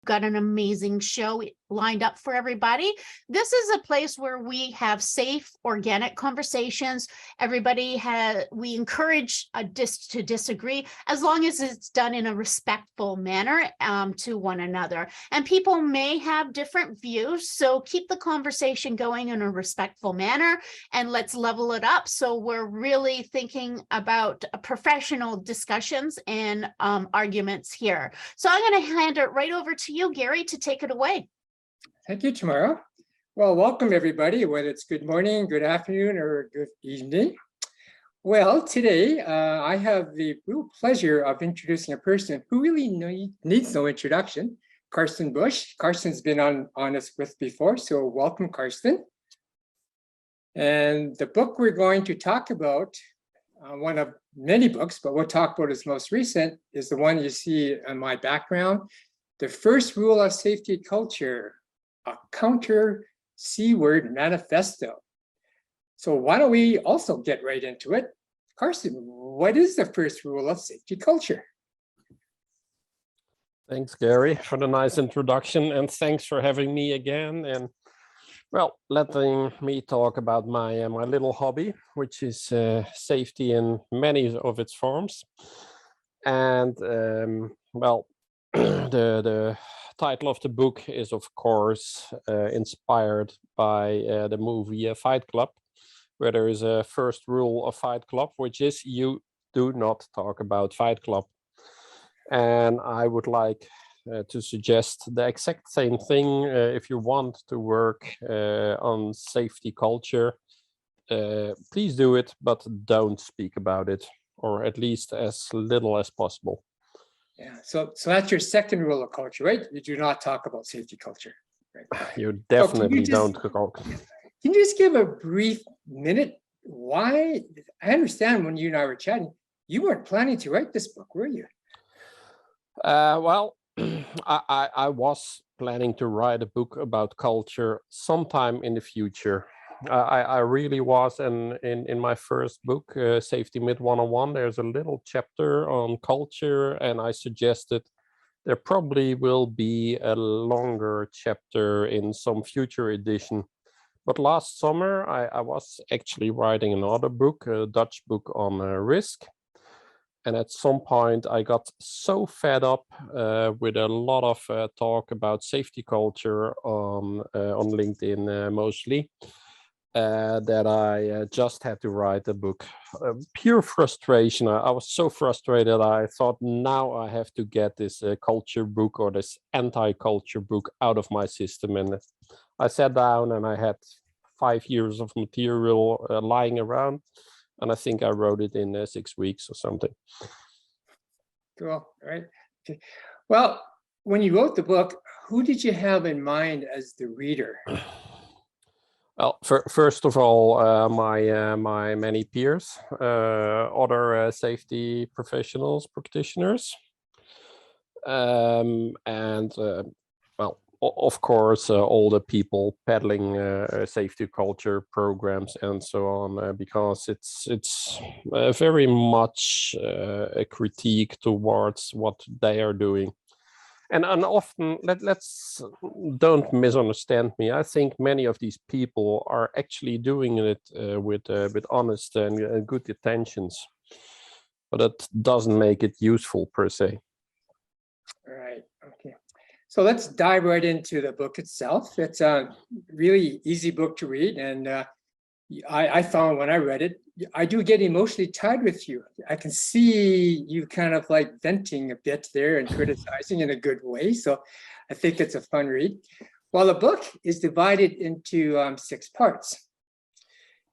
got an amazing show lined up for everybody. This is a place where we have safe, organic conversations. We encourage to disagree as long as it's done in a respectful manner to one another. And people may have different views, so keep the conversation going in a respectful manner and let's level it up. So we're really thinking about professional discussions and arguments here. So I'm going to hand it right over to you, Gary, to take it away. Thank you, Tamara. Well, welcome everybody, whether it's good morning, good afternoon, or good evening. Well, today I have the real pleasure of introducing a person who really needs no introduction, Carsten Busch. Carsten's been on us with before, so welcome, Carsten. And the book we're going to talk about, one of many books, but we'll talk about its most recent, is the one you see in my background, The First Rule of Safety Culture, a Counter-C-Word Manifesto. So why don't we also get right into it? Carsten, what is the first rule of safety culture? Thanks, Gary, for the nice introduction, and thanks for having me again. And well, letting me talk about my little hobby, which is safety in many of its forms. And well, the title of the book is, of course, inspired by the movie Fight Club, where there is a first rule of Fight Club, which is you do not talk about Fight Club. And I would like to suggest the exact same thing if you want to work on safety culture. Please do it, but don't speak about it, or at least as little as possible. Yeah, so that's your second rule of culture, right? You do not talk about safety culture. Right? You definitely don't talk. Can you just give a brief minute why? I understand when you and I were chatting, you weren't planning to write this book, were you? Well, I was planning to write a book about culture sometime in the future. I really was, and in my first book, Safety Myth 101, there's a little chapter on culture, and I suggested there probably will be a longer chapter in some future edition. But last summer, I was actually writing another book, a Dutch book on risk. And at some point, I got so fed up with a lot of talk about safety culture on LinkedIn mostly, that I just had to write a book. Pure frustration. I was so frustrated. I thought, now I have to get this culture book or this anti-culture book out of my system. And I sat down and I had 5 years of material lying around. And I think I wrote it in 6 weeks or something. Cool. All right. Okay. Well, when you wrote the book, who did you have in mind as the reader? Well, first of all, my many peers, other safety professionals, practitioners, and well, of course, all the people peddling safety culture programs and so on, because it's very much a critique towards what they are doing. And often, let's don't misunderstand me. I think many of these people are actually doing it with honest and good intentions, but it doesn't make it useful per se. All right. Okay. So let's dive right into the book itself. It's a really easy book to read, and I found when I read it, I do get emotionally tied with you. I can see you kind of like venting a bit there and criticizing in a good way. So I think it's a fun read. Well, the book is divided into 6 parts.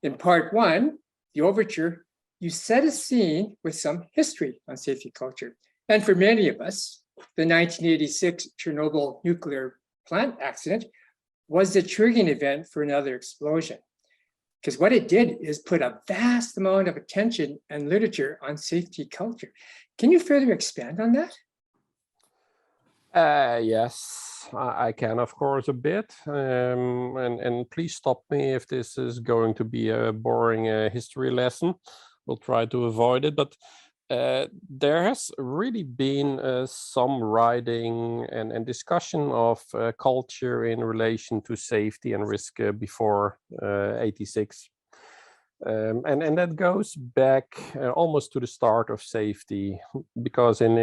In part 1, the overture, you set a scene with some history on safety culture. And for many of us, the 1986 Chernobyl nuclear plant accident was the triggering event for another explosion. Because what it did is put a vast amount of attention and literature on safety culture. Can you further expand on that? Yes, I can, of course, a bit. And please stop me if this is going to be a boring history lesson. We'll try to avoid it. But there has really been some writing and discussion of culture in relation to safety and risk before 86. And that goes back almost to the start of safety, because in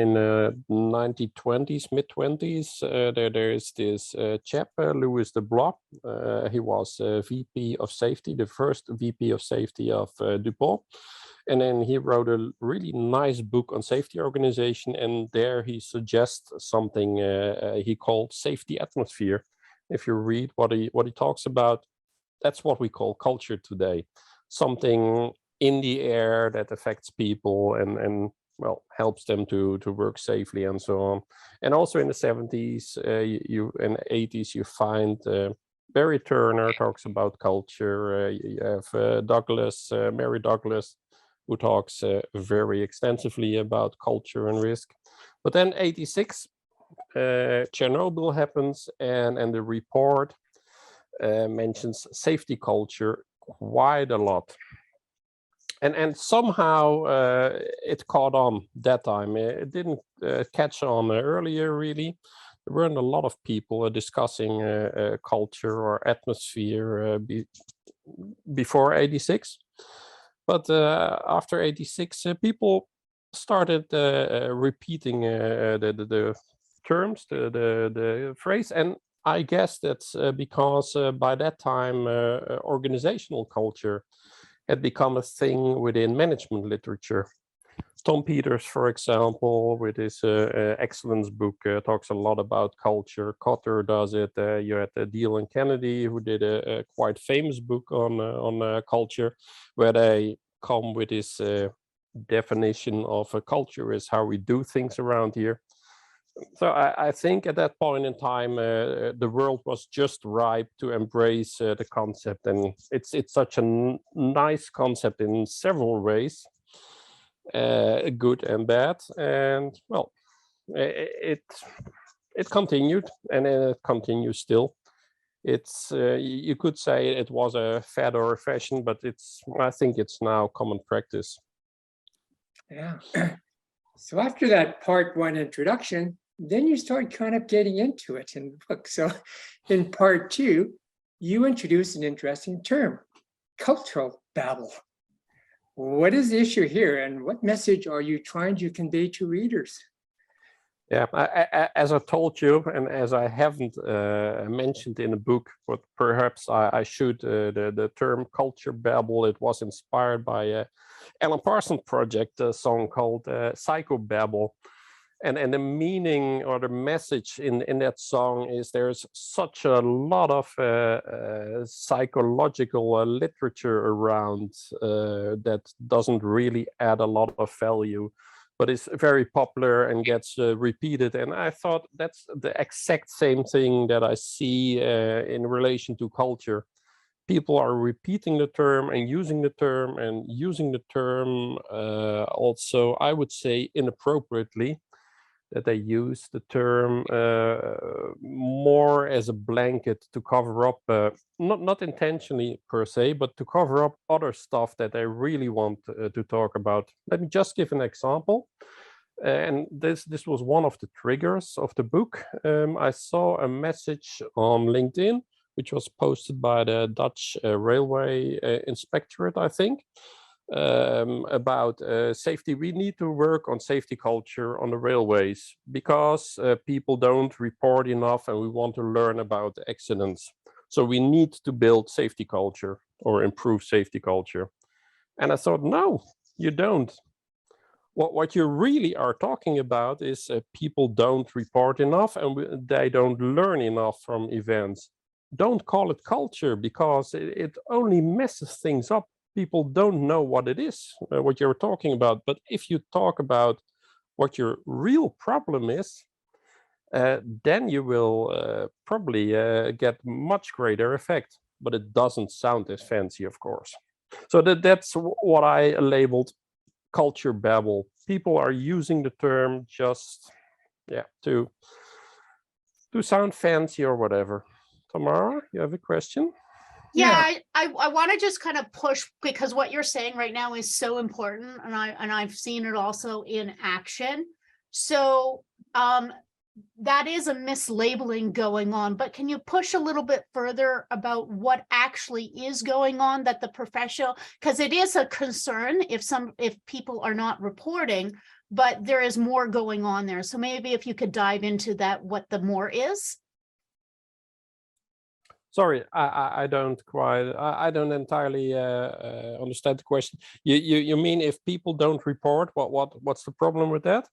1920s, mid-20s, there is this chap, Louis de Blois. He was VP of safety, the first VP of safety of DuPont. And then he wrote a really nice book on safety organization, and there he suggests something he called safety atmosphere. If you read what he talks about, that's what we call culture today. Something in the air that affects people and well, helps them to work safely and so on. And also in the 70s and 80s, you find Barry Turner talks about culture. You have Mary Douglas, who talks very extensively about culture and risk. But then 86, Chernobyl happens, and the report mentions safety culture quite a lot. And somehow it caught on that time. It didn't catch on earlier, really. There weren't a lot of people discussing culture or atmosphere before 86. But after 86, people started repeating the terms, the phrase. And I guess that's because by that time, organizational culture had become a thing within management literature. Tom Peters, for example, with his excellence book, talks a lot about culture. Cotter does it. You had Deal and Kennedy, who did a quite famous book on culture, where they come with this definition of a culture is how we do things around here. So I think at that point in time, the world was just ripe to embrace the concept, and it's such a nice concept in several ways. Good and bad, and well, it continued, and it continues still. It's you could say it was a fad or a fashion, but I think it's now common practice. Yeah. So after that part one introduction, then you start kind of getting into it in the book. So in part two, you introduce an interesting term, cultural babble. What is the issue here, and what message are you trying to convey to readers? Yeah, as I told you, and as I haven't mentioned in the book, but perhaps I should, the term culture babble, it was inspired by Alan Parsons Project, a song called Psychobabble. And the meaning or the message in that song is there's such a lot of psychological literature around that doesn't really add a lot of value, but it's very popular and gets repeated. And I thought that's the exact same thing that I see in relation to culture. People are repeating the term and using the term also, I would say, inappropriately. That they use the term more as a blanket to cover up, not intentionally per se, but to cover up other stuff that they really want to talk about. Let me just give an example. And this was one of the triggers of the book. I saw a message on LinkedIn, which was posted by the Dutch Railway Inspectorate, I think. About safety. We need to work on safety culture on the railways because people don't report enough, and we want to learn about accidents. So we need to build safety culture or improve safety culture. And I thought, no, you don't. What you really are talking about is people don't report enough, and they don't learn enough from events. Don't call it culture, because it only messes things up. People don't know what it is, what you're talking about. But if you talk about what your real problem is, then you will probably get much greater effect. But it doesn't sound as fancy, of course. So that's what I labeled culture babble. People are using the term just to sound fancy or whatever. Tamara, you have a question? Yeah, I want to just kind of push, because what you're saying right now is so important, and I've seen it also in action. So that is a mislabeling going on, but can you push a little bit further about what actually is going on, that the professional, because it is a concern if people are not reporting, but there is more going on there. So maybe if you could dive into that, what the more is. Sorry, I don't quite, I don't entirely understand the question. You mean if people don't report, what's the problem with that?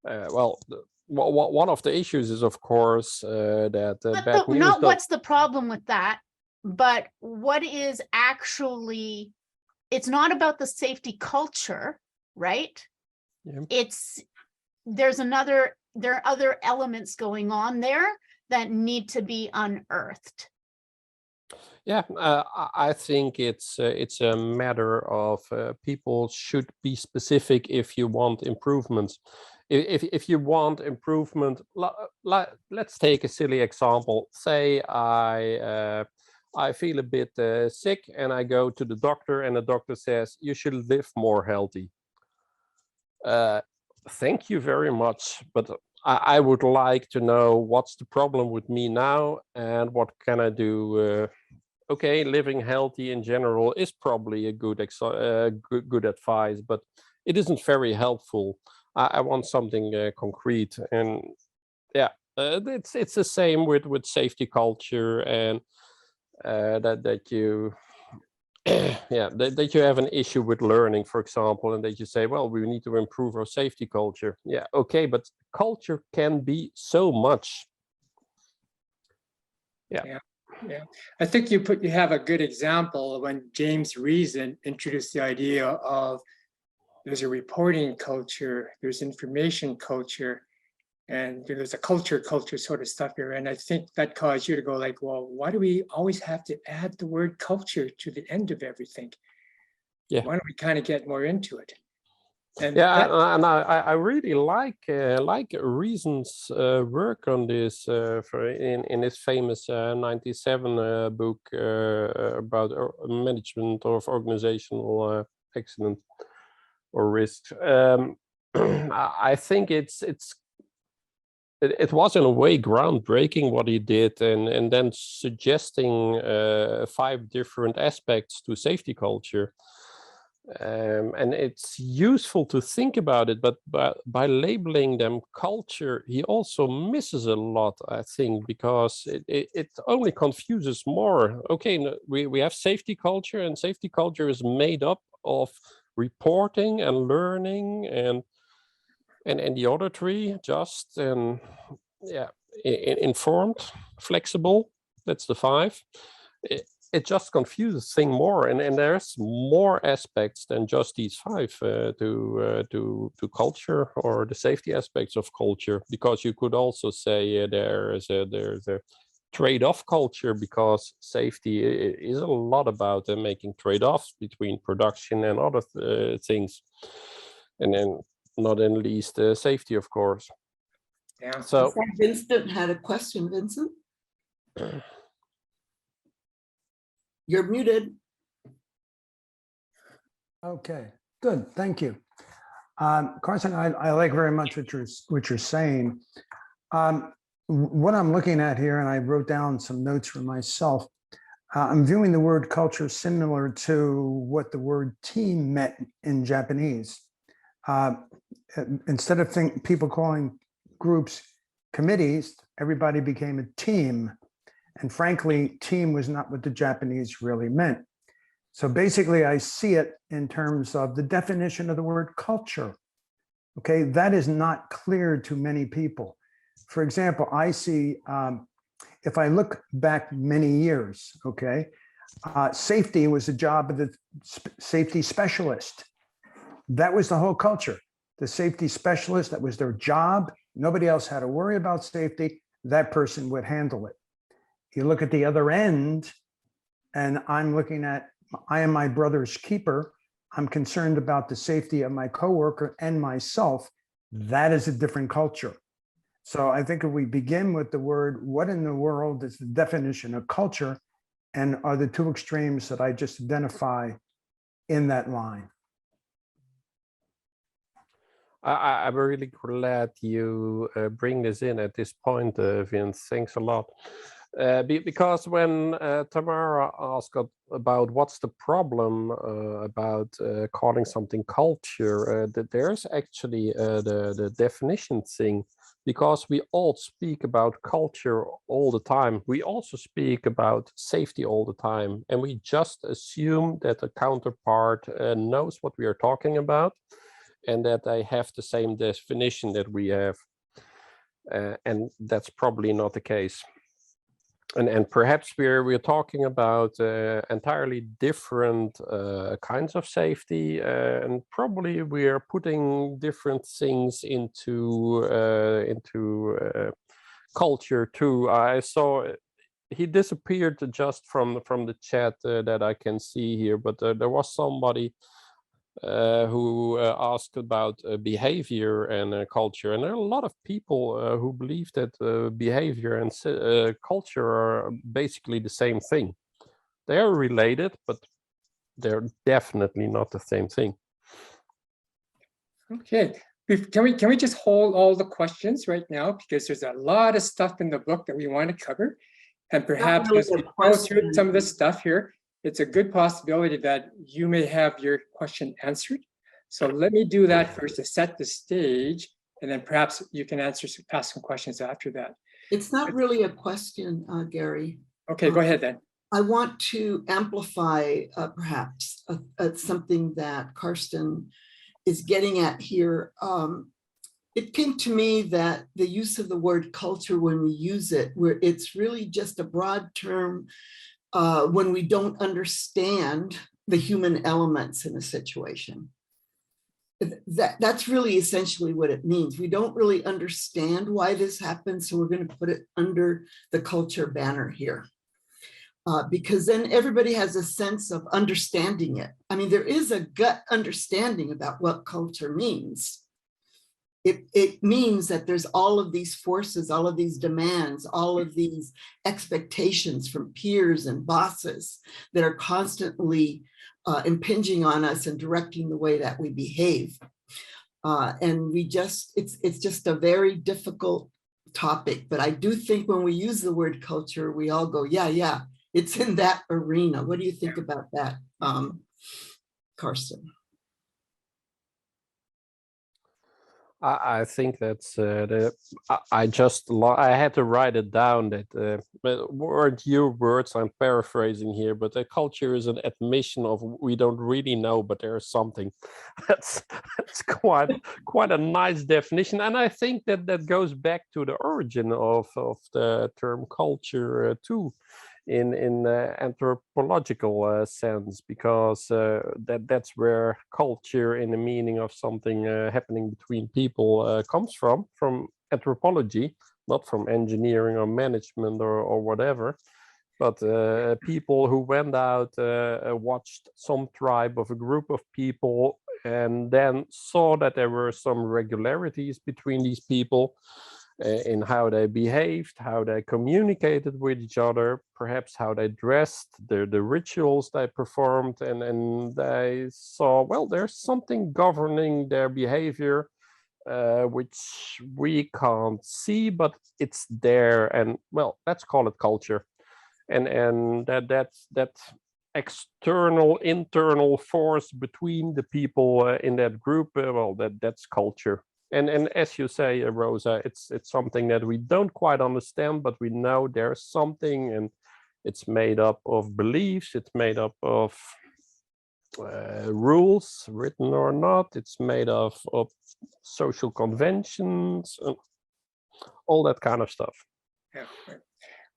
Well, one of the issues is, of course, that bad news. Not what's the problem with that, but what is actually, it's not about the safety culture, right? Yeah. There are other elements going on there that need to be unearthed. Yeah, I think it's a matter of people should be specific if you want improvements. If you want improvement, let's take a silly example. Say I feel a bit sick and I go to the doctor and the doctor says you should live more healthy. Thank you very much, but I would like to know what's the problem with me now and what can I do. Okay, living healthy in general is probably a good advice, but it isn't very helpful. I want something concrete, and yeah, it's the same with safety culture, and that you yeah, that you have an issue with learning, for example, and that you say, well, we need to improve our safety culture. Yeah, okay, but culture can be so much. Yeah. I think you have a good example when James Reason introduced the idea of there's a reporting culture, there's information culture, and there's a culture sort of stuff here. And I think that caused you to go like, well, why do we always have to add the word culture to the end of everything? Yeah. Why don't we kind of get more into it? And yeah, and I really like Reason's work on this in his famous '97 book about management of organizational excellence or risk. I think it was in a way groundbreaking what he did, and then suggesting 5 different aspects to safety culture. And it's useful to think about it, but by labeling them culture, he also misses a lot, I think, because it only confuses more. Okay, we have safety culture, and safety culture is made up of reporting and learning and the other 3, just and yeah, informed, flexible. That's the 5. It just confuses things more, and there's more aspects than just these 5 to culture or the safety aspects of culture, because you could also say there's a trade-off culture, because safety is a lot about making trade-offs between production and other things, and then not in least safety, of course. Yeah. So Vincent had a question. Vincent, you're muted. Okay, good, thank you. Carsten, I like very much what you're saying. What I'm looking at here, and I wrote down some notes for myself, I'm viewing the word culture similar to what the word team meant in Japanese. Instead of people calling groups committees, everybody became a team. And frankly, team was not what the Japanese really meant. So basically, I see it in terms of the definition of the word culture. Okay, that is not clear to many people. For example, I see, if I look back many years, okay, safety was the job of the safety specialist. That was the whole culture. The safety specialist, that was their job. Nobody else had to worry about safety. That person would handle it. You look at the other end, and I'm looking at, I am my brother's keeper. I'm concerned about the safety of my coworker and myself. That is a different culture. So I think if we begin with the word, what in the world is the definition of culture? and are the two extremes that I just identify in that line. I'm really glad you bring this in at this point, Vince. Thanks a lot. Because when Tamara asked about what's the problem about calling something culture, that there's actually the definition thing, because we all speak about culture all the time. We also speak about safety all the time, and we just assume that the counterpart knows what we are talking about, and that they have the same definition that we have. And that's probably not the case. And perhaps we're talking about entirely different kinds of safety, and probably we are putting different things into culture too. I saw he disappeared just from the chat that I can see here, but there was somebody who asked about behavior and culture. And there are a lot of people who believe that behavior and culture are basically the same thing. They are related, but they're definitely not the same thing. Okay, can we just hold all the questions right now, because there's a lot of stuff in the book that we want to cover, and perhaps really as we a go through question. some of this stuff here, it's a good possibility that you may have your question answered. So let me do that first to set the stage, and then perhaps you can ask some questions after that. It's not really a question, Gary. Okay, go ahead then. I want to amplify perhaps something that Carsten is getting at here. It came to me that the use of the word culture, when we use it, where it's really just a broad term when we don't understand the human elements in a situation. That's really essentially what it means. We don't really understand why this happens, so we're going to put it under the culture banner here. Because then everybody has a sense of understanding it. I mean, there is a gut understanding about what culture means. It means that there's all of these forces, all of these demands, all of these expectations from peers and bosses that are constantly impinging on us and directing the way that we behave. And it's just a very difficult topic. But I do think when we use the word culture, we all go, yeah, it's in that arena. What do you think about that, Carsten? I think that's I had to write it down that weren't your words, I'm paraphrasing here, but the culture is an admission of we don't really know, but there's something. That's quite a nice definition, and I think that goes back to the origin of the term culture too, in anthropological sense, because that's where culture in the meaning of something happening between people comes from anthropology, not from engineering or management or whatever, but people who went out, watched some tribe of a group of people, and then saw that there were some regularities between these people in how they behaved, how they communicated with each other, perhaps how they dressed, the rituals they performed, and they saw, well, there's something governing their behavior, which we can't see, but it's there, and well, let's call it culture. And that external, internal force between the people in that group, well, that's culture. And as you say, Rosa, it's something that we don't quite understand, but we know there's something, and it's made up of beliefs, it's made up of rules, written or not, it's made of social conventions, and all that kind of stuff. Yeah.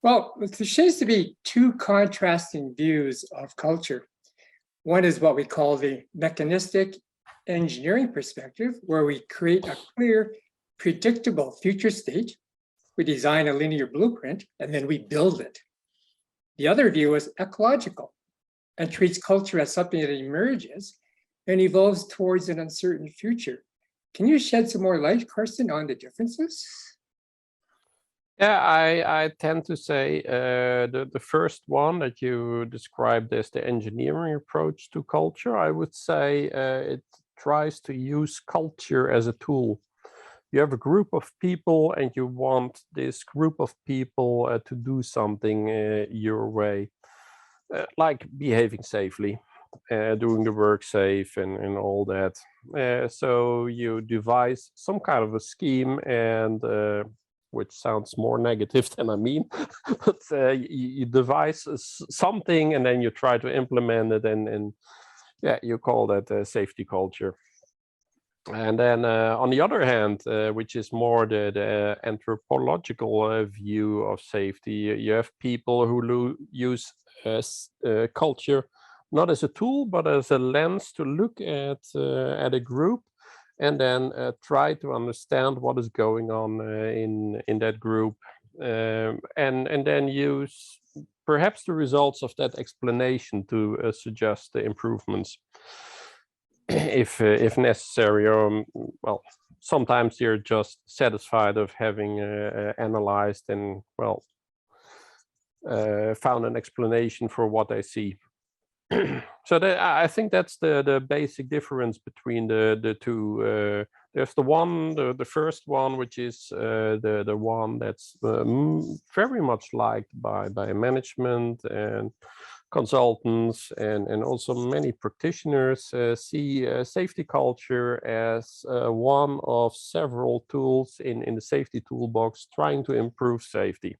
Well, there seems to be two contrasting views of culture. One is what we call the mechanistic engineering perspective, where we create a clear, predictable future state. We design a linear blueprint, and then we build it. The other view is ecological and treats culture as something that emerges and evolves towards an uncertain future. Can you shed some more light, Carsten, on the differences? Yeah, I tend to say the first one that you described as the engineering approach to culture, I would say it tries to use culture as a tool. You have a group of people and you want this group of people to do something your way, like behaving safely, doing the work safe and all that. So you devise some kind of a scheme and which sounds more negative than I mean, but you devise something and then you try to implement it and yeah, you call that safety culture. And then on the other hand, which is more the anthropological view of safety, you have people who use culture not as a tool, but as a lens to look at a group and then try to understand what is going on in that group, and then use perhaps the results of that explanation to suggest the improvements if necessary, or well, sometimes you're just satisfied of having analyzed and well found an explanation for what I see. So I think that's the basic difference between the two. There's the first one, which is the one that's very much liked by management and consultants and also many practitioners see safety culture as one of several tools in the safety toolbox trying to improve safety.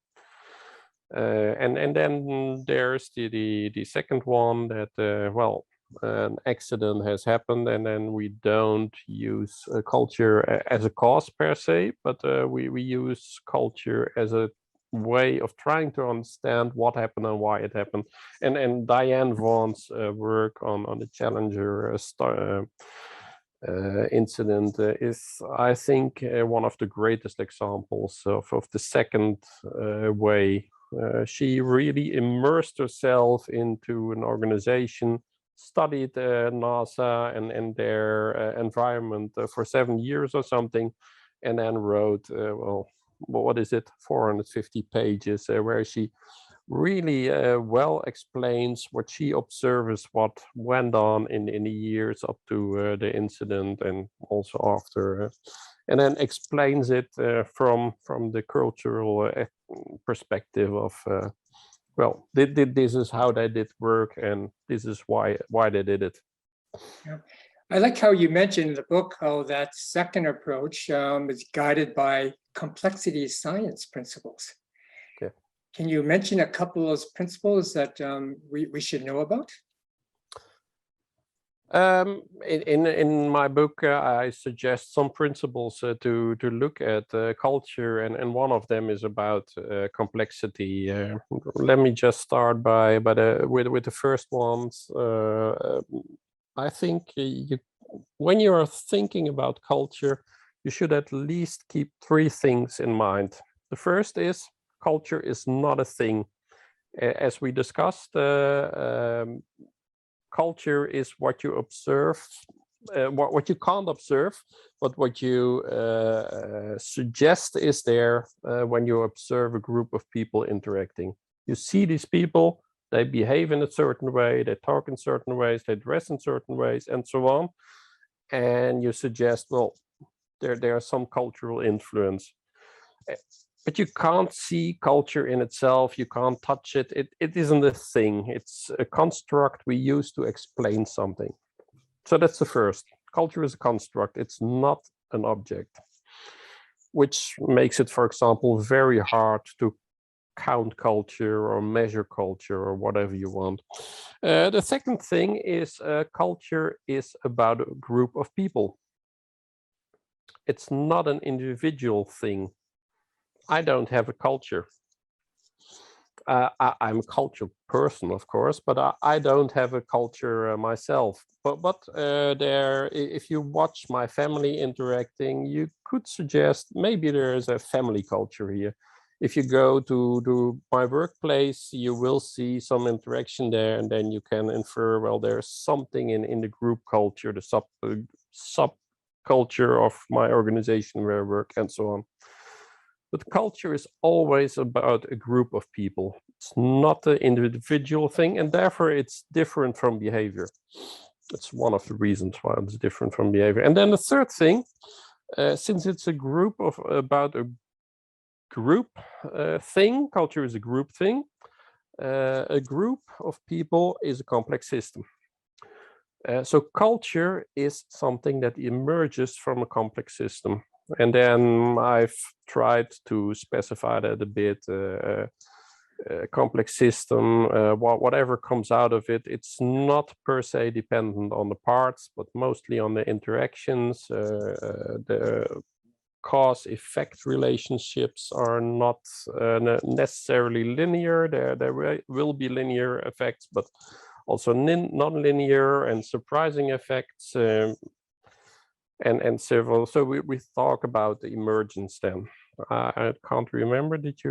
And then there's the second one that well, an accident has happened and then we don't use culture as a cause per se, but we use culture as a way of trying to understand what happened and why it happened. And Diane Vaughan's work on the Challenger incident is, I think, one of the greatest examples of the second way. She really immersed herself into an organization, studied NASA and their environment for 7 years or something, and then wrote, well, what is it, 450 pages, where she really well explains what she observes, what went on in the years up to the incident and also after, and then explains it from the cultural perspective of well, this is how they did work and this is why they did it. Yeah. I like how you mentioned in the book how that second approach is guided by complexity science principles. Okay. Can you mention a couple of those principles that we should know about? In my book, I suggest some principles to look at culture, and one of them is about complexity. Let me just start with the first ones. I think when you are thinking about culture, you should at least keep 3 things in mind. The first is culture is not a thing. As we discussed, culture is what you observe, what you can't observe, but what you suggest is there when you observe a group of people interacting. You see these people, they behave in a certain way, they talk in certain ways, they dress in certain ways, and so on. And you suggest, well, there's some cultural influence. But you can't see culture in itself, you can't touch it. It isn't a thing, it's a construct we use to explain something. So that's the first. Culture is a construct, it's not an object, which makes it, for example, very hard to count culture or measure culture or whatever you want. The second thing is culture is about a group of people. It's not an individual thing. I don't have a culture. I'm a culture person, of course, but I don't have a culture myself. But there, if you watch my family interacting, you could suggest maybe there is a family culture here. If you go to my workplace, you will see some interaction there, and then you can infer, well, there's something in the group culture, the sub culture of my organization where I work, and so on. But culture is always about a group of people. It's not an individual thing, and therefore it's different from behavior. That's one of the reasons why it's different from behavior. And then the third thing, since it's a group of about a group thing, culture is a group thing. A group of people is a complex system. So culture is something that emerges from a complex system. And then I've tried to specify that a bit. Complex system, whatever comes out of it, it's not per se dependent on the parts, but mostly on the interactions. The cause-effect relationships are not necessarily linear. There will be linear effects, but also non-linear and surprising effects, and several. So we talk about the emergence then. I can't remember. Did you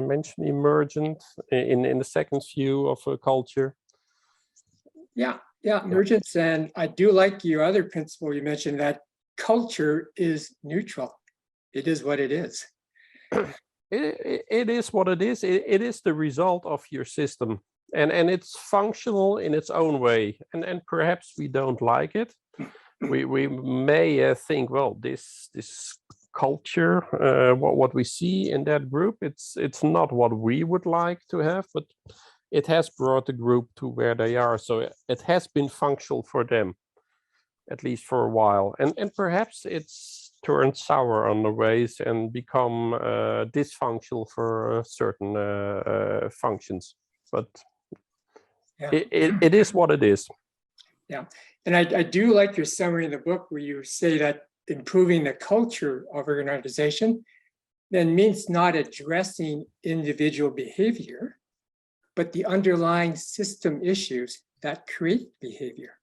mention emergent in the second view of a culture? Yeah, emergence. And I do like your other principle you mentioned, that culture is neutral. It is what it is. It is what it is. It is the result of your system, and it's functional in its own way. And perhaps we don't like it. We may think, well, this culture, what we see in that group, it's not what we would like to have, but it has brought the group to where they are. So it has been functional for them, at least for a while. And perhaps it's turned sour on the ways and become dysfunctional for certain functions. But Yeah. it is what it is. Yeah, and I do like your summary in the book where you say that improving the culture of an organization then means not addressing individual behavior, but the underlying system issues that create behavior.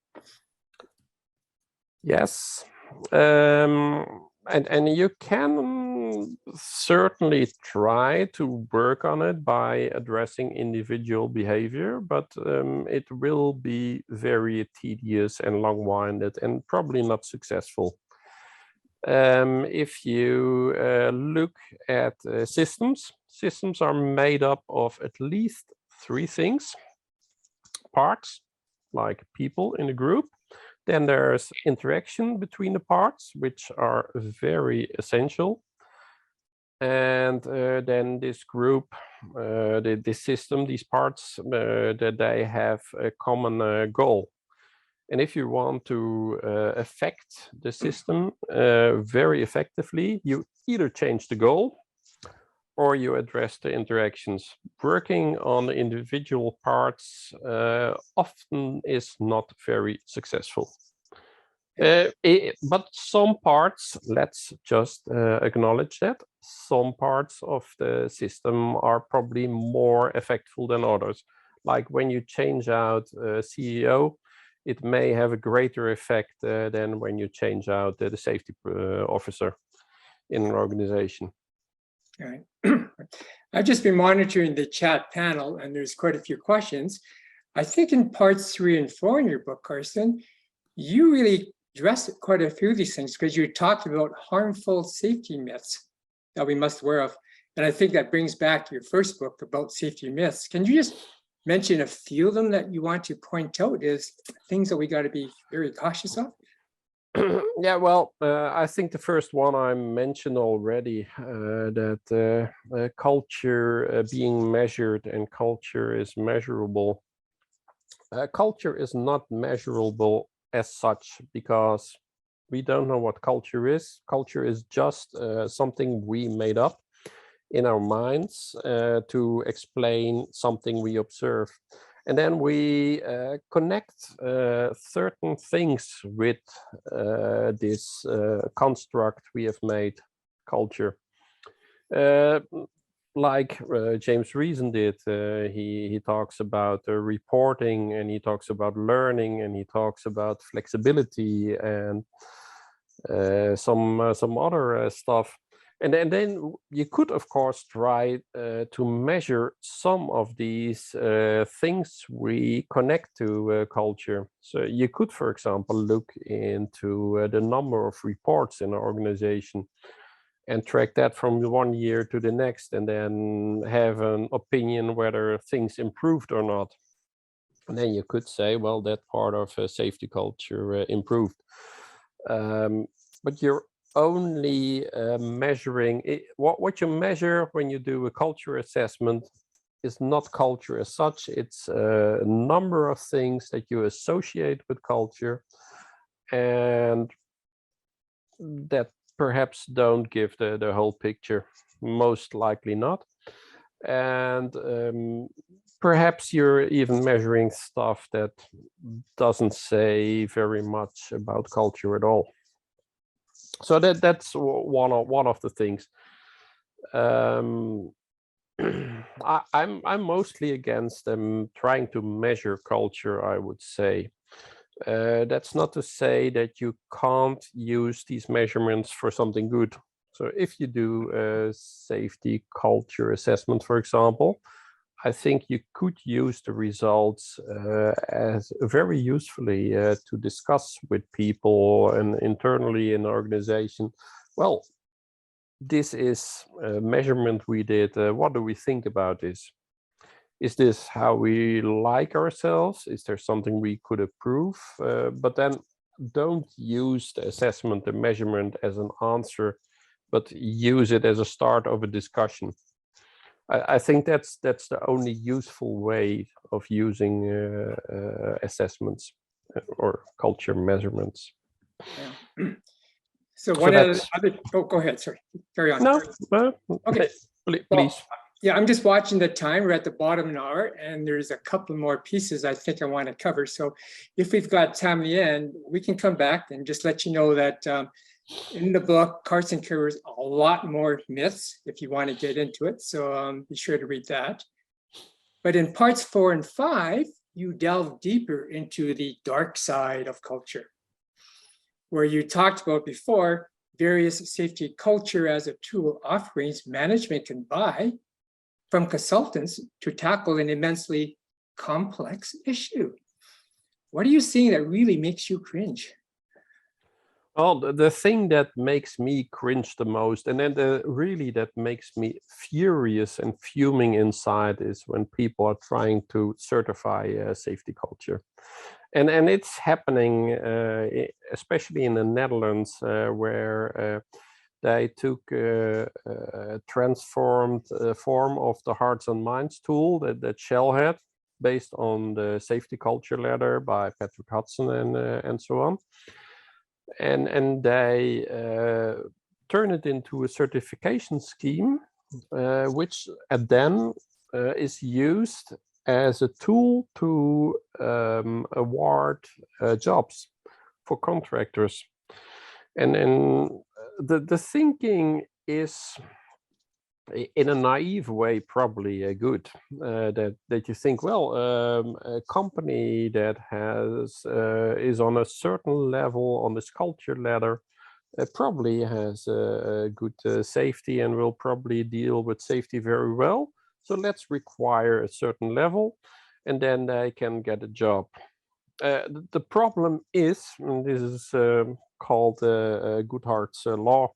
Yes, and you can certainly try to work on it by addressing individual behavior, but it will be very tedious and long-winded and probably not successful. If you look at systems are made up of at least 3 things: parts, like people in a group. Then there's interaction between the parts, which are very essential. And then this group, this system, these parts, that they have a common goal. And if you want to affect the system very effectively, you either change the goal or you address the interactions. Working on the individual parts often is not very successful. But some parts, let's just acknowledge that, some parts of the system are probably more effective than others. Like when you change out a CEO, it may have a greater effect than when you change out the safety officer in an organization. All right. I've just been monitoring the chat panel, and there's quite a few questions. I think in parts 3 and 4 in your book, Carsten, you really address quite a few of these things because you're talking about harmful safety myths that we must aware of. And I think that brings back to your first book about safety myths. Can you just mention a few of them that you want to point out as things that we got to be very cautious of? Yeah, well, I think the first one I mentioned already, that culture being measured and culture is measurable. Culture is not measurable as such because we don't know what culture is. Culture is just something we made up in our minds to explain something we observe. And then we connect certain things with this construct we have made, culture. Like James Reason did, he talks about reporting, and he talks about learning, and he talks about flexibility, and some other stuff. And then you could, of course, try to measure some of these things we connect to culture. So you could, for example, look into the number of reports in an organization. and track that from 1 year to the next, and then have an opinion whether things improved or not. And then you could say, well, that part of safety culture improved. But you're only measuring it. What you measure when you do a culture assessment is not culture as such. It's a number of things that you associate with culture and that perhaps don't give the whole picture, most likely not. And perhaps you're even measuring stuff that doesn't say very much about culture at all. So that's one of the things. I'm mostly against them trying to measure culture, I would say. That's not to say that you can't use these measurements for something good. So if you do a safety culture assessment, for example, I think you could use the results as very usefully to discuss with people and internally in the organization. Well, this is a measurement we did. What do we think about this? Is this how we like ourselves? Is there something we could improve? But then don't use the assessment, the measurement as an answer, but use it as a start of a discussion. I think that's the only useful way of using assessments or culture measurements. Yeah. So one other, oh, go ahead, sorry, carry on. No, okay, please. Well, yeah, I'm just watching the time. We're at the bottom of an hour, and there's a couple more pieces I think I want to cover. So if we've got time at the end, we can come back and just let you know that in the book, Carsten covers a lot more myths if you want to get into it. So be sure to read that. But in parts 4 and 5, you delve deeper into the dark side of culture, where you talked about before, various safety culture as a tool offerings management can buy from consultants to tackle an immensely complex issue. What are you seeing that really makes you cringe? Well, the thing that makes me cringe the most, and then really that makes me furious and fuming inside, is when people are trying to certify safety culture. And it's happening, especially in the Netherlands, where they took a transformed form of the Hearts and Minds tool that Shell had, based on the safety culture ladder by Patrick Hudson and so on. And they turn it into a certification scheme, which then is used as a tool to award jobs for contractors. And the thinking is, in a naive way, probably good. That you think, well, a company that is on a certain level on this culture ladder probably has a good safety and will probably deal with safety very well. So let's require a certain level, and then they can get a job. The problem is, and this is called Goodhart's law.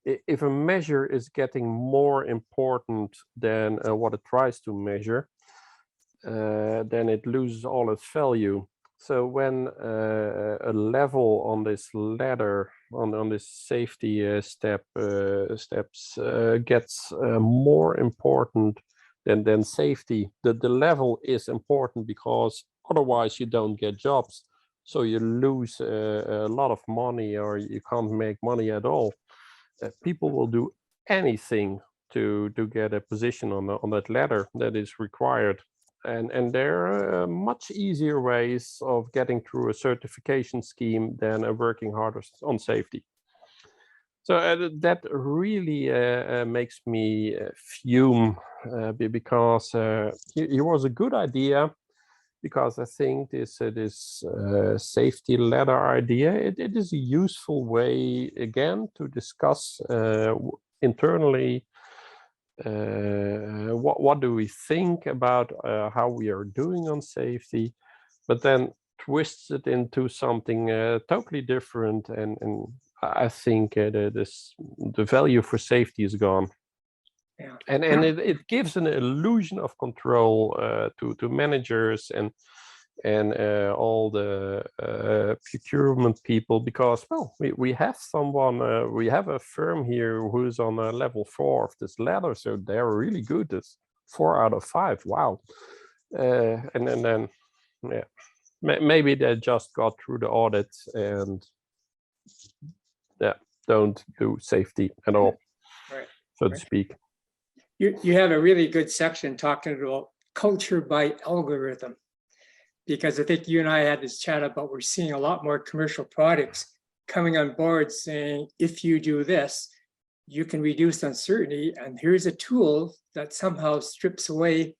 If a measure is getting more important than what it tries to measure, then it loses all its value. So when a level on this ladder, on this safety steps gets more important than safety, the level is important because otherwise you don't get jobs. So you lose a lot of money, or you can't make money at all. People will do anything to get a position on that ladder that is required. And there are much easier ways of getting through a certification scheme than working harder on safety. So that really makes me fume, because it was a good idea, because I think this safety ladder idea, it is a useful way, again, to discuss internally what do we think about how we are doing on safety, but then twists it into something totally different, and I think the value for safety is gone. Yeah. And it gives an illusion of control to managers and all the procurement people, because, well, we have someone, we have a firm here who's on a level 4 of this ladder, so they're really good. It's 4 out of 5. Wow. And then yeah, maybe they just got through the audit and yeah, don't do safety at all, Right. so to speak. You have a really good section talking about culture by algorithm, because I think you and I had this chat about we're seeing a lot more commercial products coming on board saying, if you do this, you can reduce uncertainty. And here's a tool that somehow strips away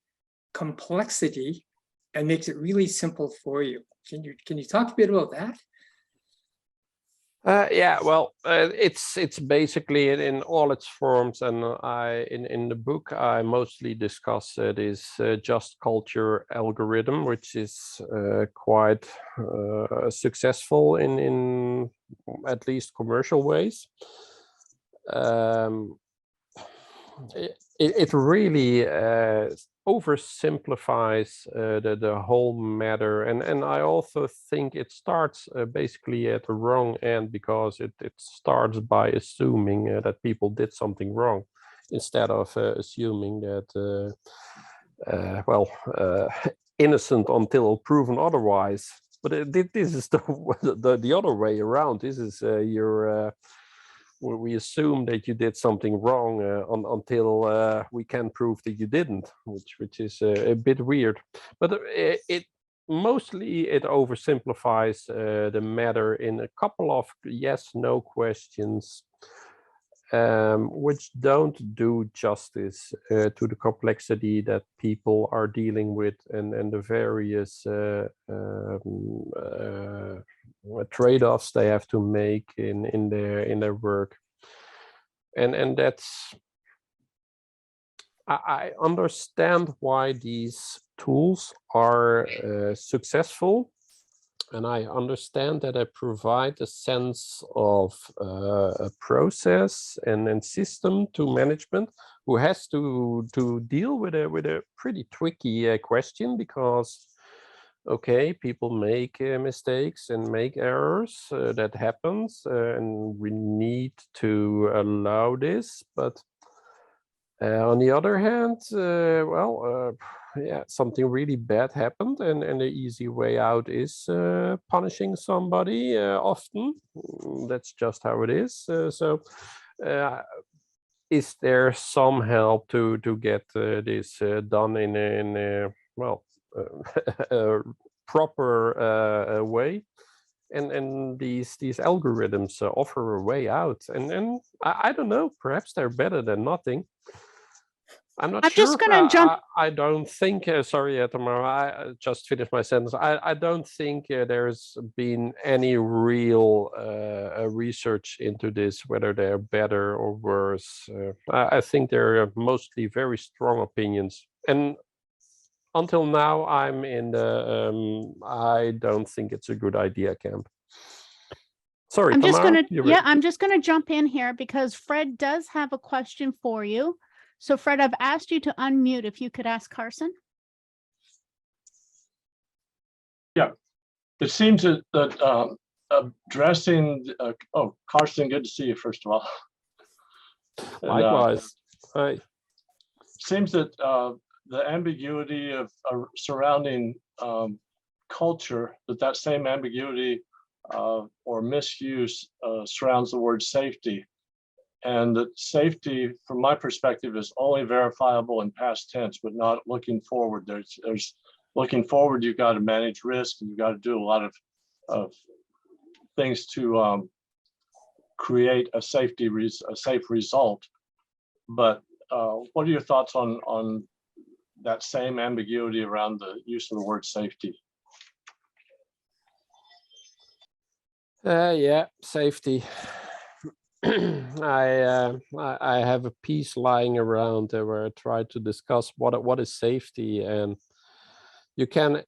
complexity and makes it really simple for you. Can you talk a bit about that? Yeah, well, it's basically in all its forms, and in the book I mostly discuss this just culture algorithm, which is quite successful in at least commercial ways. It really oversimplifies the whole matter, and I also think it starts basically at the wrong end, because it starts by assuming that people did something wrong, instead of assuming that well, innocent until proven otherwise. But this is the other way around. This is we assume that you did something wrong until we can prove that you didn't, which is a bit weird. But it mostly oversimplifies the matter in a couple of yes/no questions, which don't do justice to the complexity that people are dealing with, and the various trade-offs they have to make in their work. And that's, I understand why these tools are successful, and I understand that they provide a sense of a process and system to management, who has to deal with a pretty tricky question, because okay, people make mistakes and make errors. That happens, and we need to allow this. But on the other hand, well, yeah, something really bad happened, and the easy way out is punishing somebody often. That's just how it is. So is there some help to get this done in a well, a proper way? And these algorithms offer a way out, and I don't know, perhaps they're better than nothing. I'm not I'm sure. just gonna jump. I don't think, sorry, Tamara, I just finished my sentence. I don't think there's been any real research into this, whether they're better or worse. I think they're mostly very strong opinions. And until now, I'm in the I don't think it's a good idea camp. Sorry, I'm Tamara, just gonna, you're yeah, I'm just gonna jump in here because Fred does have a question for you. So Fred, I've asked you to unmute if you could ask Carsten. Yeah, it seems that addressing, oh, Carsten, good to see you, first of all. And, likewise. Hi. seems that the ambiguity of surrounding culture, that same ambiguity or misuse surrounds the word safety. And that safety, from my perspective, is only verifiable in past tense, but not looking forward. There's looking forward, you've got to manage risk, and you've got to do a lot of things to create a safe result. But what are your thoughts on that same ambiguity around the use of the word safety? Yeah, safety. I have a piece lying around where I try to discuss what is safety, and you can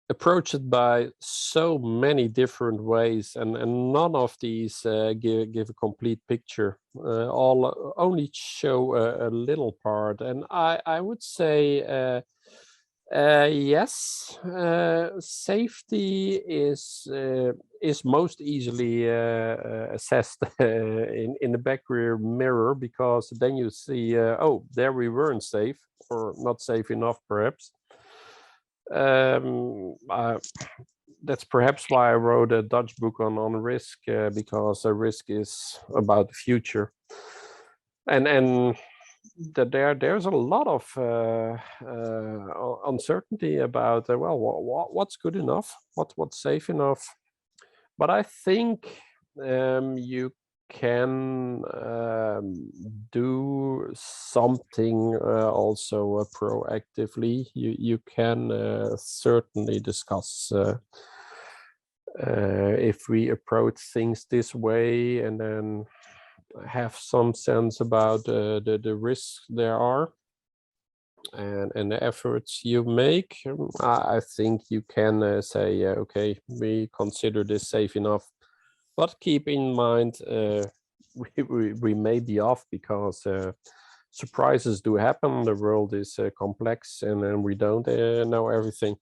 approach it by so many different ways, and none of these give a complete picture. All only show a little part, and I would say yes, safety is most easily assessed in the back rear mirror, because then you see, oh, there we weren't safe, or not safe enough, perhaps. That's perhaps why I wrote a Dutch book on risk, because a risk is about the future, and that there's a lot of uncertainty about well, what's good enough, what's safe enough. But I think you can do something also proactively. You can certainly discuss if we approach things this way, and then have some sense about the risks there are, and the efforts you make. I think you can say, okay, we consider this safe enough, but keep in mind we may be off, because surprises do happen. The world is complex, and we don't know everything.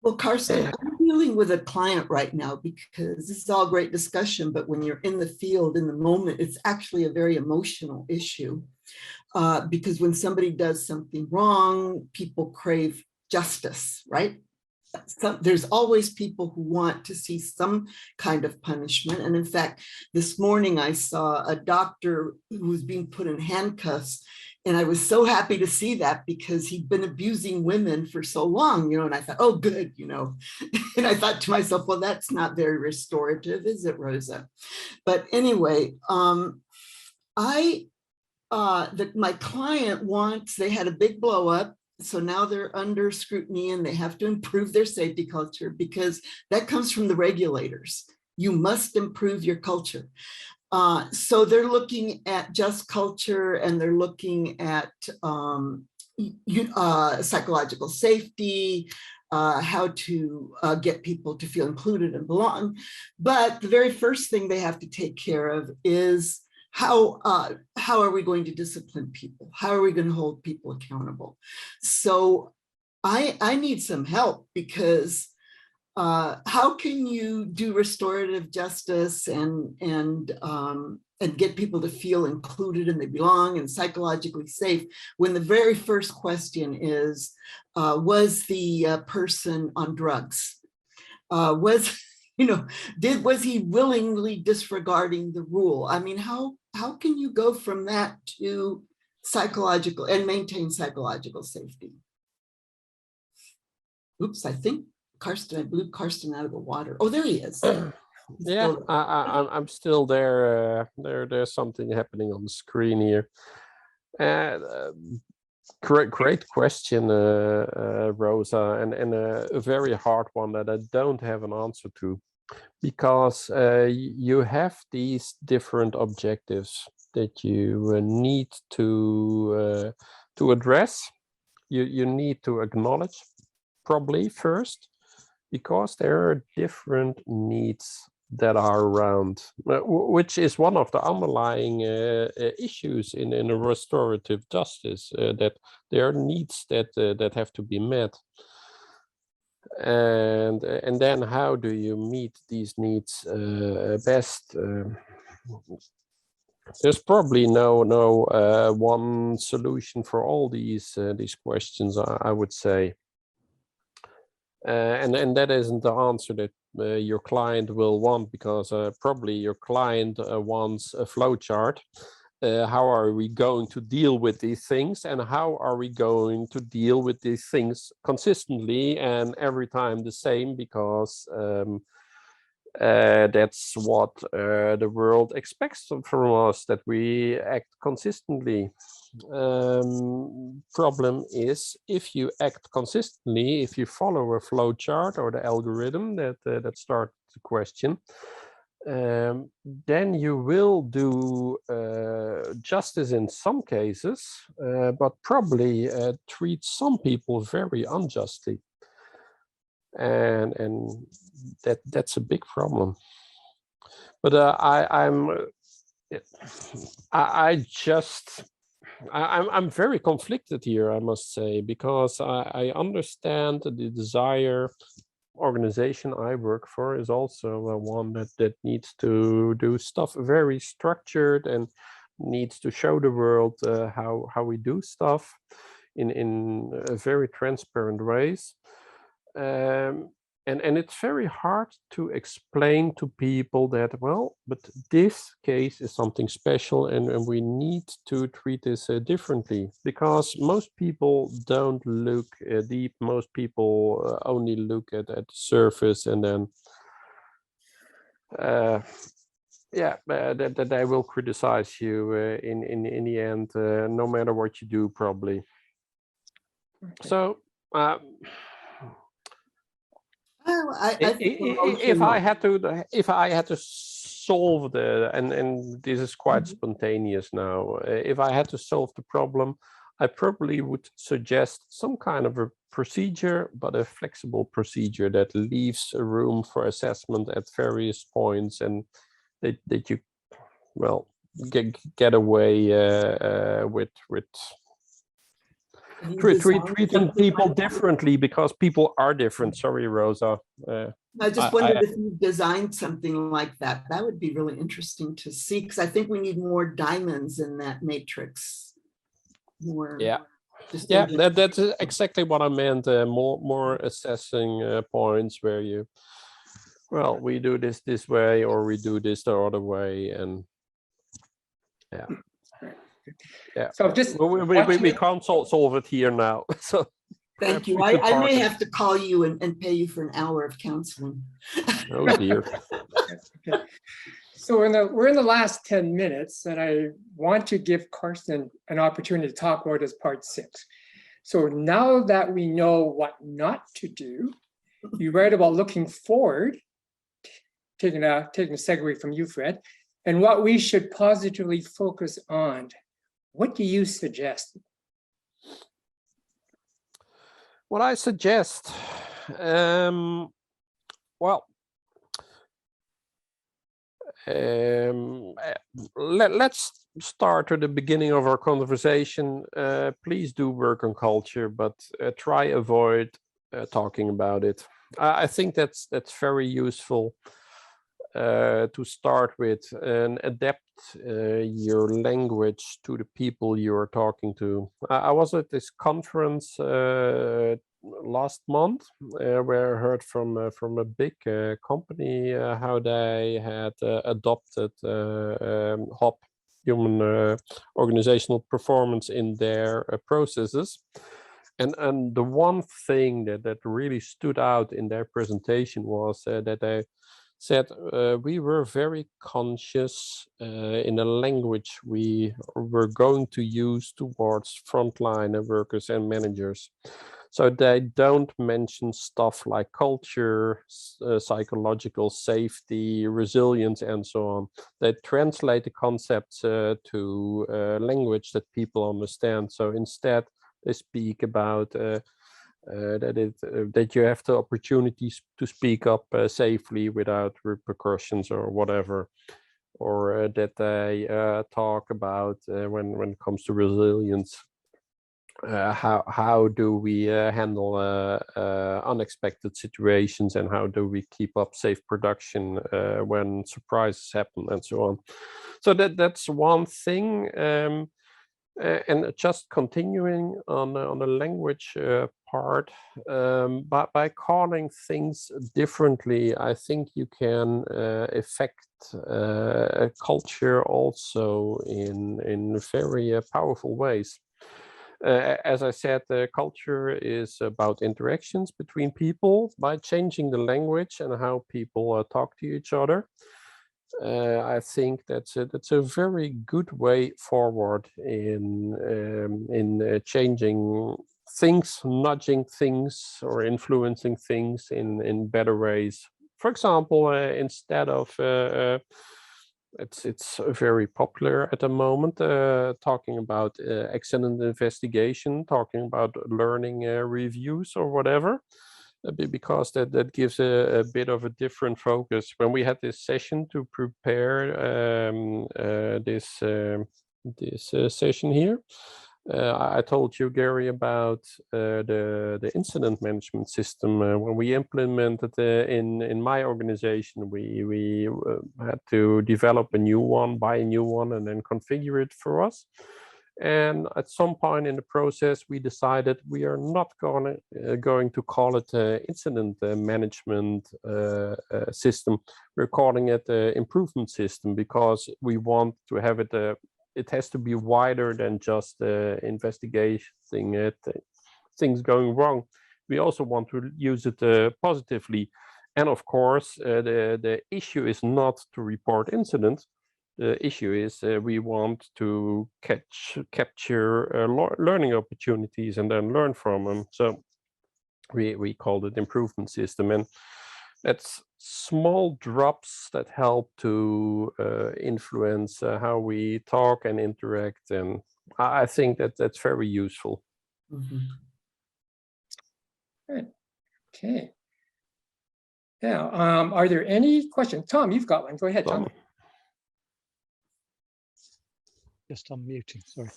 Well, Carsten, I'm dealing with a client right now, because this is all great discussion, but when you're in the field, in the moment, it's actually a very emotional issue. Because when somebody does something wrong, people crave justice, right? There's always people who want to see some kind of punishment. And in fact, this morning I saw a doctor who was being put in handcuffs, and I was so happy to see that, because he'd been abusing women for so long, you know, and I thought, oh, good, you know, and I thought to myself, well, that's not very restorative, is it, Rosa? But anyway, my client wants, they had a big blow up. So now they're under scrutiny, and they have to improve their safety culture, because that comes from the regulators. You must improve your culture. So they're looking at just culture, and they're looking at psychological safety, how to get people to feel included and belong. But the very first thing they have to take care of is how are we going to discipline people? How are we going to hold people accountable? So I need some help, because how can you do restorative justice and get people to feel included and they belong and psychologically safe, when the very first question is, was the person on drugs? Was he willingly disregarding the rule? I mean, how can you go from that to psychological and maintain psychological safety? Oops, I think Carsten, I blew Carsten out of the water. Oh, there he is. Yeah, I'm still there. There's something happening on the screen here. Great question, Rosa, and a very hard one that I don't have an answer to, because you have these different objectives that you need to address. You need to acknowledge, probably first, because there are different needs that are around, which is one of the underlying issues in a restorative justice, that there are needs that have to be met. And then how do you meet these needs best? There's probably no one solution for all these questions, I would say. And that isn't the answer that your client will want, because probably your client wants a flow chart. How are we going to deal with these things, and how are we going to deal with these things consistently and every time the same, because that's what the world expects from us, that we act consistently. Problem is, if you act consistently, if you follow a flow chart or the algorithm that starts the question, then you will do justice in some cases, but probably treat some people very unjustly. and that's a big problem. But I'm very conflicted here, I must say, because I understand the desire. Organization I work for is also one that needs to do stuff very structured and needs to show the world how we do stuff in very transparent ways. And it's very hard to explain to people that, well, but this case is something special and we need to treat this differently, because most people don't look deep. Most people only look at the surface, and then that they will criticize you in the end, no matter what you do, probably. Okay. So if I had to solve and this is quite spontaneous now, if I had to solve the problem, I probably would suggest some kind of a procedure, but a flexible procedure that leaves a room for assessment at various points, and that you, well, get away with treating people differently, because people are different. Sorry, Rosa. I just wondered if you designed something like that. That would be really interesting to see, because I think we need more diamonds in that matrix. That's exactly what I meant. More assessing points where you, well, we do this way, or we do this the other way, and so just we can't solve it here now. So thank you. I may have to call you and pay you for an hour of counseling. Oh dear. Okay. So we're in the last 10 minutes, and I want to give Carsten an opportunity to talk about his part 6. So now that we know what not to do, you write about looking forward, taking a segue from you, Fred, and what we should positively focus on. What do you suggest? What I suggest, let's start at the beginning of our conversation. Please do work on culture, but try avoid talking about it. I think that's very useful to start with, and adapt your language to the people you're talking to. I was at this conference last month where I heard from a big company how they had adopted HOP, human organizational performance, in their processes. And the one thing that really stood out in their presentation was that they said we were very conscious in the language we were going to use towards frontline workers and managers. So they don't mention stuff like culture, psychological safety, resilience, and so on. They translate the concepts to language that people understand. So instead, they speak about that you have the opportunities to speak up safely without repercussions or whatever, or that they talk about when it comes to resilience, how do we handle unexpected situations, and how do we keep up safe production when surprises happen, and so on. So that's one thing. And just continuing on the language part, by calling things differently, I think you can affect culture also in very powerful ways. As I said, culture is about interactions between people. By changing the language and how people talk to each other, I think that's a very good way forward in changing things, nudging things, or influencing things in better ways. For example, instead of it's very popular at the moment, talking about accident investigation, talking about learning reviews or whatever. because that gives a bit of a different focus. When we had this session to prepare this session here, I told you, Gary, about the incident management system. When we implemented in my organization, we had to develop a new one, buy a new one, and then configure it for us. And at some point in the process, we decided we are not going to call it incident management system. We're calling it improvement system, because we want to have it. It has to be wider than just investigating it, things going wrong. We also want to use it positively. And of course, the issue is not to report incidents. The issue is we want to capture learning opportunities and then learn from them. So we called it improvement system, and that's small drops that help to influence how we talk and interact, and I think that that's very useful. Mhm. Good. Okay. Now, are there any questions? Tom, you've got one. Go ahead, Tom. Just unmuting, sorry.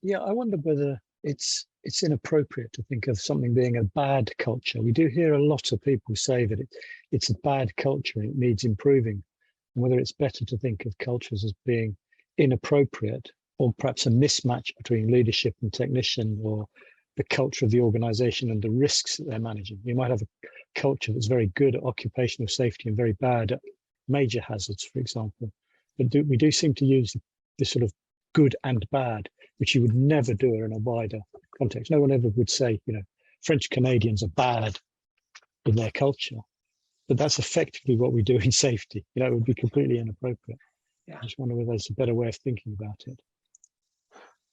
Yeah, I wonder whether it's inappropriate to think of something being a bad culture. We do hear a lot of people say that it's a bad culture and it needs improving, and whether it's better to think of cultures as being inappropriate, or perhaps a mismatch between leadership and technician, or the culture of the organization and the risks that they're managing. You might have a culture that's very good at occupational safety and very bad at major hazards, for example. But we do seem to use this sort of good and bad, which you would never do in a wider context. No one ever would say, you know, French Canadians are bad in their culture, but that's effectively what we do in safety. You know, it would be completely inappropriate. Yeah. I just wonder whether there's a better way of thinking about it.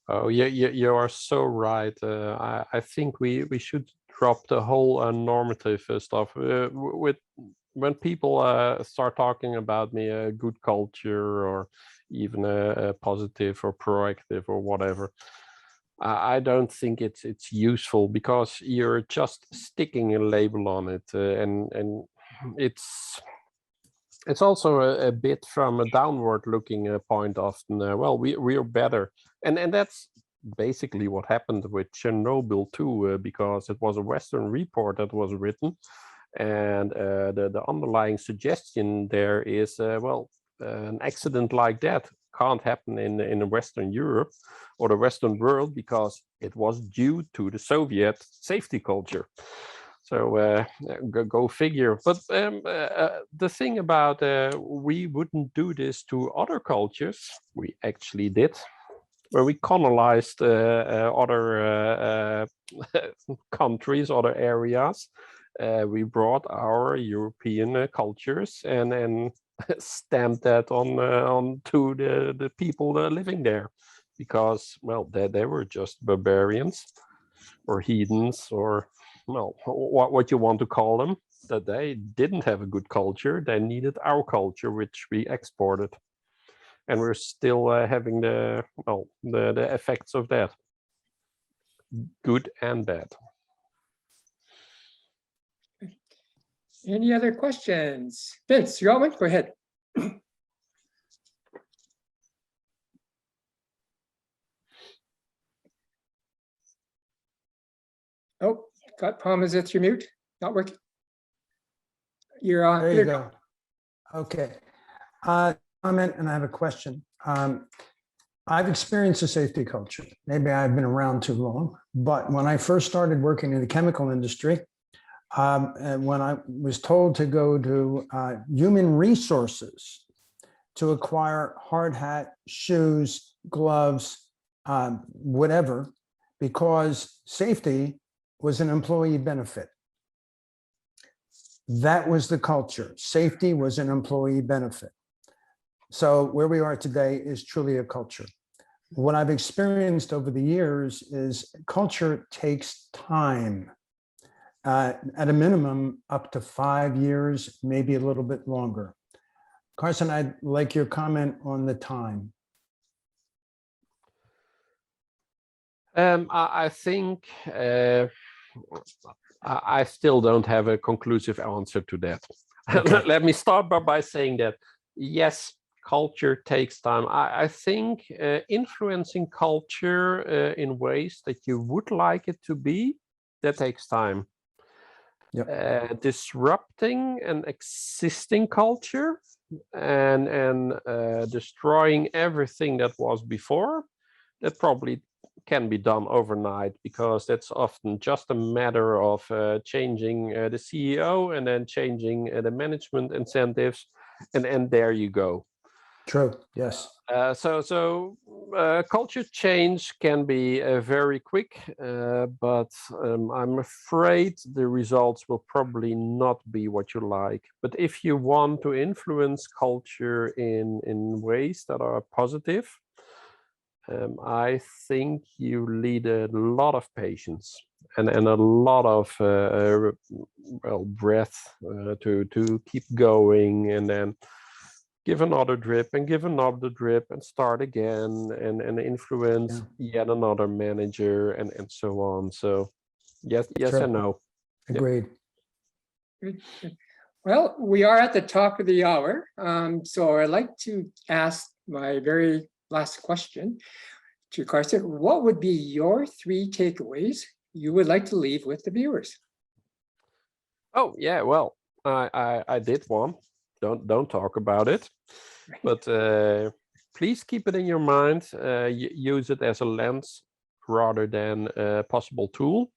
Oh, yeah, you are so right. I think we should drop the whole normative stuff. When people start talking about me, a good culture, or even a positive or proactive or whatever, I don't think it's useful, because you're just sticking a label on it, and it's also a bit from a downward looking point often. Well, we're better, and that's basically what happened with Chernobyl too, because it was a Western report that was written, and the underlying suggestion there is, well, an accident like that can't happen in Western Europe or the Western world, because it was due to the Soviet safety culture. So go figure. But the thing about we wouldn't do this to other cultures. We actually did. When we colonized other countries, other areas, we brought our European cultures and stamped that on to the people that are living there, because, well, they were just barbarians or heathens, or, well, what you want to call them, that they didn't have a good culture. They needed our culture, which we exported, and we're still having the effects of that, good and bad. Any other questions? Vince, you got one? Go ahead. Oh, got Palm, is it your mute? Not working? You're on. There you go. Okay. Comment, and I have a question. I've experienced a safety culture. Maybe I've been around too long, but when I first started working in the chemical industry, and when I was told to go to human resources to acquire hard hat, shoes, gloves, whatever, because safety was an employee benefit. That was the culture. Safety was an employee benefit. So where we are today is truly a culture. What I've experienced over the years is culture takes time. At a minimum, up to 5 years, maybe a little bit longer. Carsten, I'd like your comment on the time. I think I still don't have a conclusive answer to that. Okay. Let me start by saying that, yes, culture takes time. I think influencing culture in ways that you would like it to be, that takes time. Yep. Disrupting an existing culture and destroying everything that was before, that probably can be done overnight, because that's often just a matter of changing the CEO and then changing the management incentives, and there you go. True. Yes. Culture change can be very quick, but I'm afraid the results will probably not be what you like. But if you want to influence culture in ways that are positive, I think you need a lot of patience and a lot of breath to keep going, and then give another drip and give another drip and start again and influence yet another manager and so on. So yes True. and no. Agreed. Good, good. Well, we are at the top of the hour. So I'd like to ask my very last question to Carsten. What would be your 3 takeaways you would like to leave with the viewers? Oh yeah, well, I did one. Don't talk about it, but please keep it in your mind. Use it as a lens rather than a possible tool.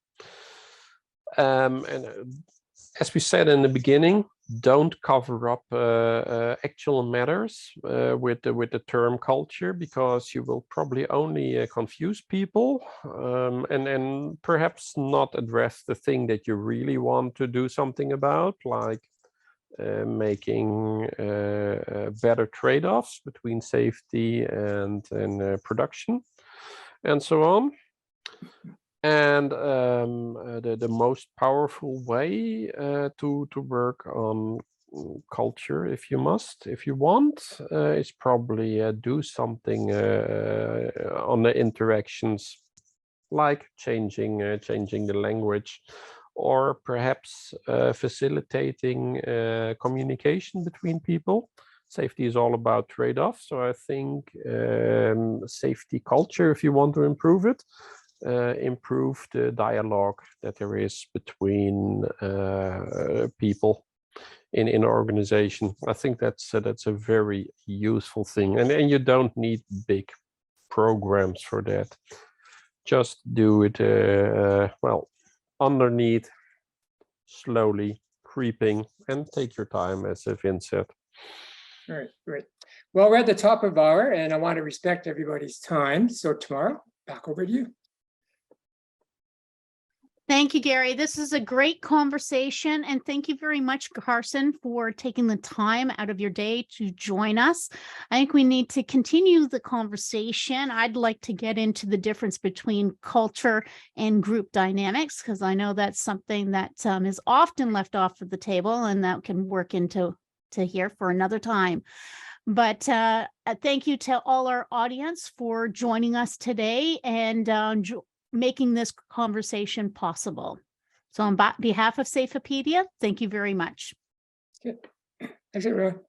And as we said in the beginning, don't cover up actual matters with the term culture, because you will probably only confuse people, and perhaps not address the thing that you really want to do something about, like making better trade-offs between safety and production, and so on. And the most powerful way to work on culture, if you want, is probably do something on the interactions, like changing the language, or perhaps facilitating communication between people. Safety is all about trade-offs, so I think safety culture, if you want to improve it, improve the dialogue that there is between people in an organization. I think that's a very useful thing, and you don't need big programs for that. Just do it underneath, slowly creeping, and take your time, as Vin said. All right, great. Well, we're at the top of hour, and I want to respect everybody's time. So Tamara, back over to you. Thank you, Gary. This is a great conversation. And thank you very much, Carsten, for taking the time out of your day to join us. I think we need to continue the conversation. I'd like to get into the difference between culture and group dynamics, because I know that's something that is often left off of the table, and that can work into here for another time. But thank you to all our audience for joining us today and making this conversation possible. So on behalf of Safepedia, thank you very much. Good. Thanks, everyone.